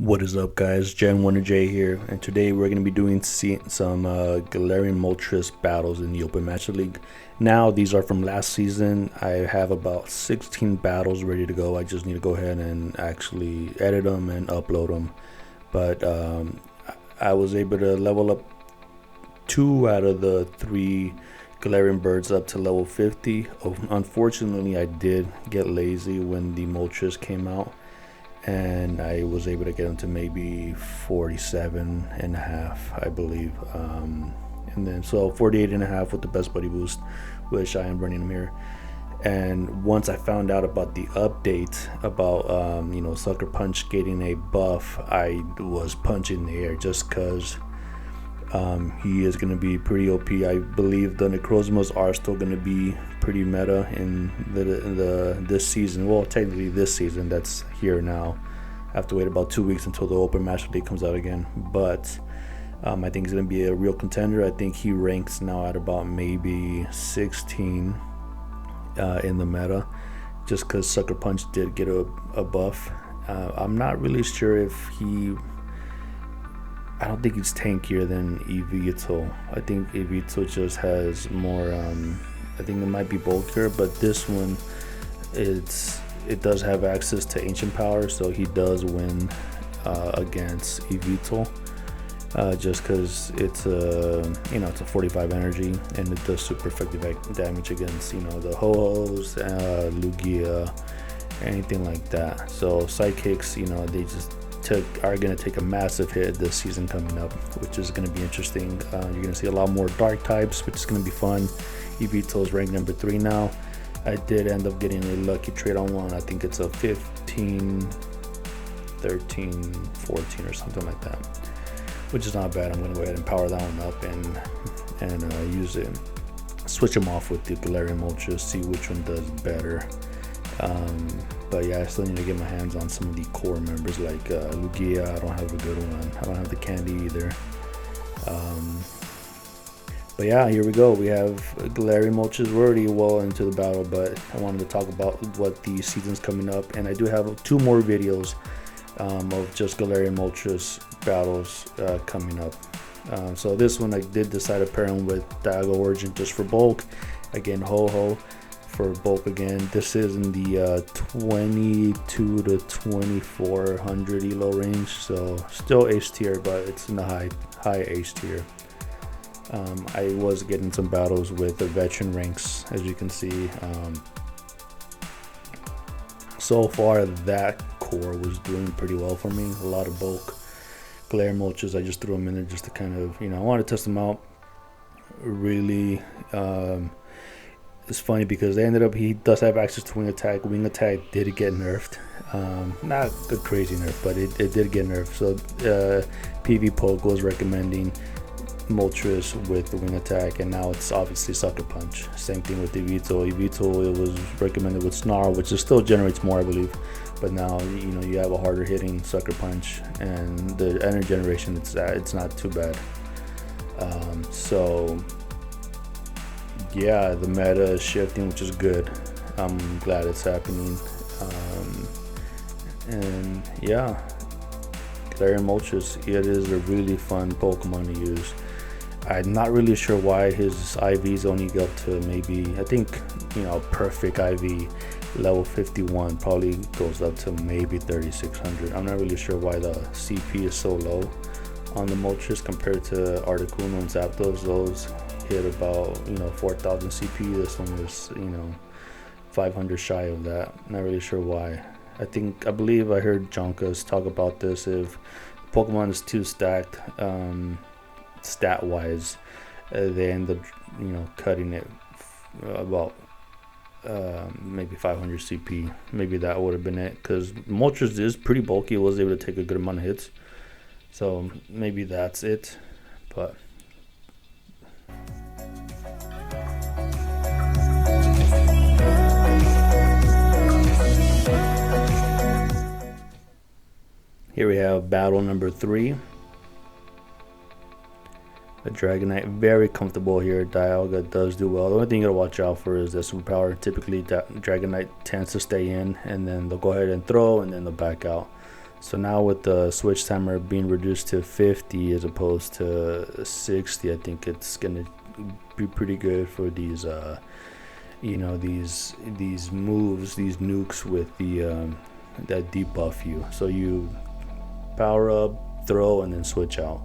What is up, guys? Gen Wonder J here, and today we're going to be doing some Galarian Moltres battles in the Open Master League. Now, these are from last season. I have about 16 battles ready to go. I just need to go ahead and actually edit them and upload them. But I was able to level up 2 out of the 3 Galarian birds up to level 50. Unfortunately, I did get lazy when the Moltres came out, and I was able to get them to maybe 47 and a half, I believe, and then so 48 and a half with the best buddy boost, which I am running them here. And once I found out about the update about Sucker Punch getting a buff, I was punching the air just because he is going to be pretty OP. I believe the Necrozmas are still going to be pretty meta in this season. Well, technically this season that's here now. I have to wait about 2 weeks until the Open Master League comes out again. But I think he's going to be a real contender. I think he ranks now at about maybe 16 in the meta, just because Sucker Punch did get a buff. I'm not really sure if I don't think he's tankier than Evito. I think Evito just has more. I think it might be bulkier, but this one, it does have access to ancient power, so he does win against Evito. Just because it's a 45 energy and it does super effective damage against the Ho-Ho's, Lugia, anything like that. So sidekicks, they just are going to take a massive hit this season coming up, which is going to be interesting. You're going to see a lot more dark types, which is going to be fun. Evito is ranked number 3 now. I did end up getting a lucky trade on one. I think it's a 15, 13, 14 or something like that, which is not bad. I'm going to go ahead and power that one up and use it. Switch them off with the Galarian Moltres, see which one does better. But yeah, I still need to get my hands on some of the core members like Lugia. I don't have a good one. I don't have the candy either. But yeah, here we go. We have Galarian Moltres. We're already well into the battle, but I wanted to talk about what the season's coming up. And I do have 2 more videos of just Galarian Moltres battles coming up. So this one I did decide to pair him with Dialga Origin just for bulk. Again, Ho-Ho for bulk again. This is in the 22 to 2400 elo range, so still Ace tier, but it's in the high Ace tier. I was getting some battles with the veteran ranks, as you can see. So far that core was doing pretty well for me. A lot of bulk. Galarian Moltres, I just threw them in there just to kind of, I want to test them out. Really, it's funny because he does have access to Wing Attack. Wing Attack did get nerfed. Not a crazy nerf, but it did get nerfed. So PV Poke was recommending Moltres with the Wing Attack, and now it's obviously Sucker Punch. Same thing with Evito. It was recommended with Snarl, which still generates more, I believe. But now you have a harder hitting Sucker Punch, and the energy generation it's not too bad. So yeah, the meta is shifting, which is good. I'm glad it's happening. And yeah, Galarian Moltres, it is a really fun Pokemon to use. I'm not really sure why his IVs only go up to maybe, I think, perfect IV level 51 probably goes up to maybe 3600. I'm not really sure why the CP is so low on the Moltres compared to Articuno and Zapdos. Those hit about 4000 CP. This one is 500 shy of that. Not really sure why. I believe I heard Jonkas talk about this. If Pokemon is too stacked stat wise, they end up cutting it about maybe 500 CP. Maybe that would have been it, because Moltres is pretty bulky. It was able to take a good amount of hits, so maybe that's it. But here we have battle number 3. A Dragonite, very comfortable here. Dialga does do well. The only thing you gotta watch out for is the superpower. Typically, Dragonite tends to stay in, and then they'll go ahead and throw, and then they'll back out. So now with the switch timer being reduced to 50 as opposed to 60, I think it's gonna be pretty good for these you know, these moves, these nukes with the that debuff you. So you power up, throw, and then switch out.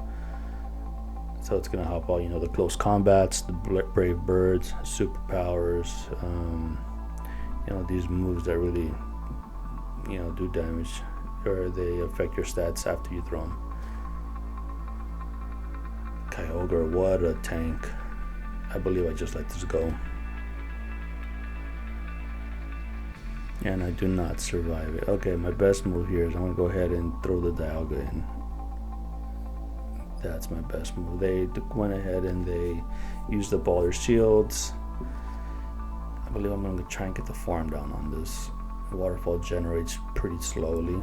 So it's gonna help out, you know, the close combats, the brave birds, superpowers, you know, these moves that really, you know, do damage, or they affect your stats after you throw them. Kyogre, what a tank. I believe I just let this go. And I do not survive it. Okay, my best move here is I'm gonna go ahead and throw the Dialga in. That's my best move. They went ahead and they used up all their shields. I believe I'm gonna try and get the farm down on this. The waterfall generates pretty slowly.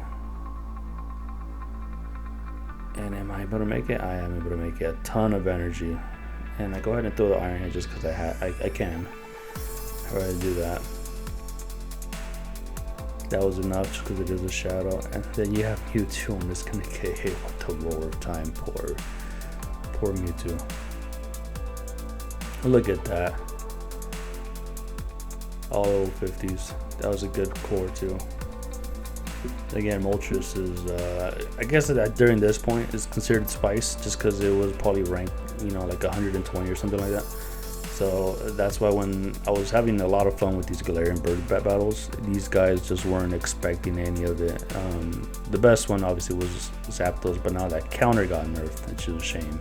And am I able to make it? I am able to make it. A ton of energy. And I go ahead and throw the Iron Head just because I can. I already do that. That was enough just because it is a shadow. And then you have Mewtwo, and it's gonna get hit with the roar of time. Poor Mewtwo. Look at that. All over 50s. That was a good core too. Again, Moltres is, I guess that during this point is considered spice just because it was probably ranked, you know, like 120 or something like that. So that's why when I was having a lot of fun with these Galarian bird battles, these guys just weren't expecting any of it. The best one obviously was Zapdos, but now that counter got nerfed, which is a shame.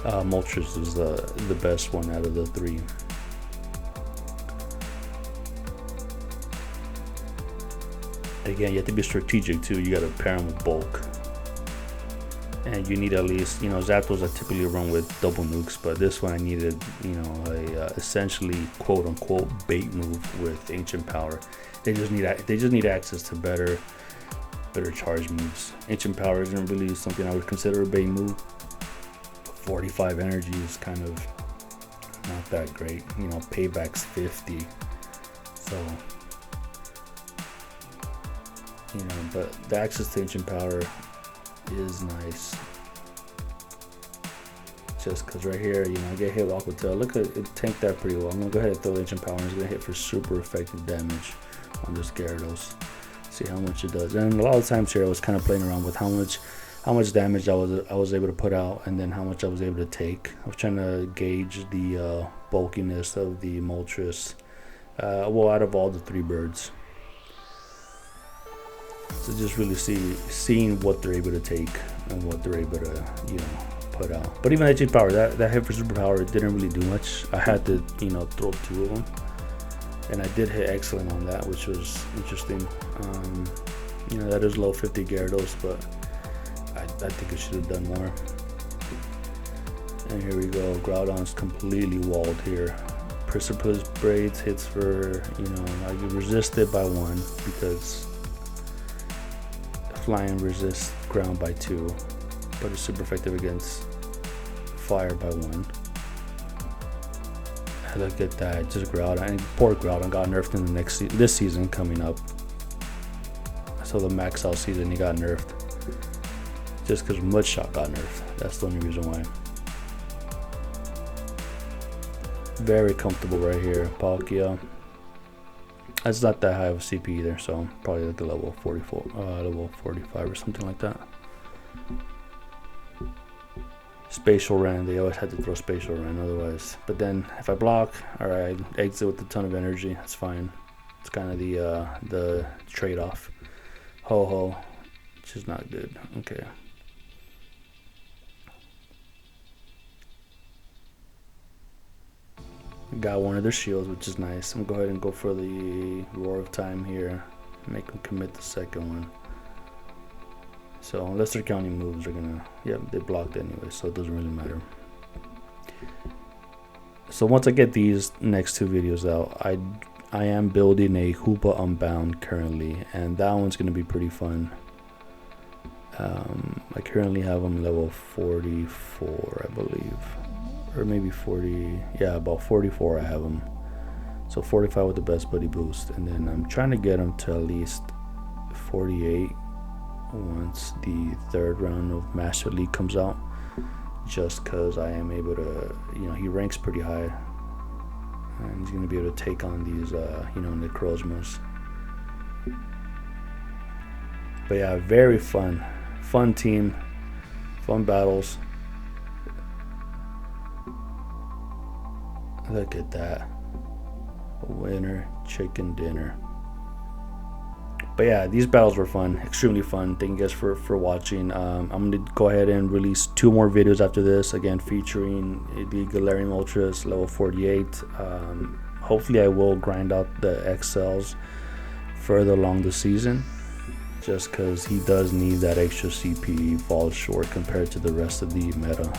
Moltres is the best one out of the three. Again, you have to be strategic too. You gotta pair them with bulk. And you need at least, you know, Zapdos I typically run with double nukes, but this one I needed, you know, a essentially quote unquote bait move with ancient power. They just need access to better charge moves. Ancient power isn't really something I would consider a bait move. 45 energy is kind of not that great. You know, payback's 50. So, you know, but the access to ancient power is nice. Just because right here, you know, I get hit with Aqua Tail. Look at it, tanked that pretty well. I'm gonna go ahead and throw ancient power, and it's gonna hit for super effective damage on this Gyarados. See how much it does. And a lot of times here I was kind of playing around with how much damage I was able to put out, and then how much I was able to take. I was trying to gauge the bulkiness of the Moltres. Well, out of all the three birds. So just really seeing what they're able to take and what they're able to, you know, put out. But even ancient power, that hit for superpower didn't really do much. I had to, you know, throw two of them, and I did hit excellent on that, which was interesting. You know, that is low 50 Gyarados, but I think it should have done more. And here we go. Groudon's completely walled here. Precipice Braids hits for, you know, I get resisted by 1 because flying resists ground by 2, but it's super effective against fire by 1. Look at that, just Groudon. And poor Groudon got nerfed in the this season coming up. So the max out season he got nerfed just because Mudshot got nerfed. That's the only reason why. Very comfortable right here. Palkia. It's not that high of a CP either, so probably like a level 44, level 45 or something like that. Spatial Ren, they always had to throw Spatial Ren otherwise. But then if I block, alright, exit with a ton of energy, that's fine. It's kind of the trade-off. Ho-Ho, which is not good. Okay. Got one of their shields, which is nice. I'm gonna go ahead and go for the Roar of Time here. Make them commit the second one. So unless they're counting moves, they're gonna, yeah, they blocked anyway, so it doesn't really matter. So once I get these next two videos out, I am building a Hoopa Unbound currently, and that one's gonna be pretty fun. I currently have them level 44, I believe. Or maybe 40, yeah, about 44 I have them. So 45 with the best buddy boost, and then I'm trying to get them to at least 48 once the third round of Master League comes out, just because I am able to, he ranks pretty high, and he's going to be able to take on these, Necrozmas. But yeah, very fun team, fun battles. Look at that. Winner chicken dinner. But yeah, these battles were fun, extremely fun. Thank you guys for watching. I'm gonna go ahead and release 2 more videos after this, again featuring the Galarian Moltres level 48. Hopefully I will grind out the XLs further along the season, just because he does need that extra CP. He falls short compared to the rest of the meta.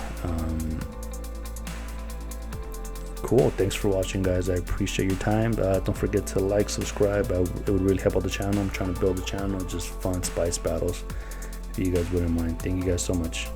Cool, thanks for watching, guys. I appreciate your time. Don't forget to like, subscribe. It would really help out the channel. I'm trying to build a channel, just fun spice battles, if you guys wouldn't mind. Thank you guys so much.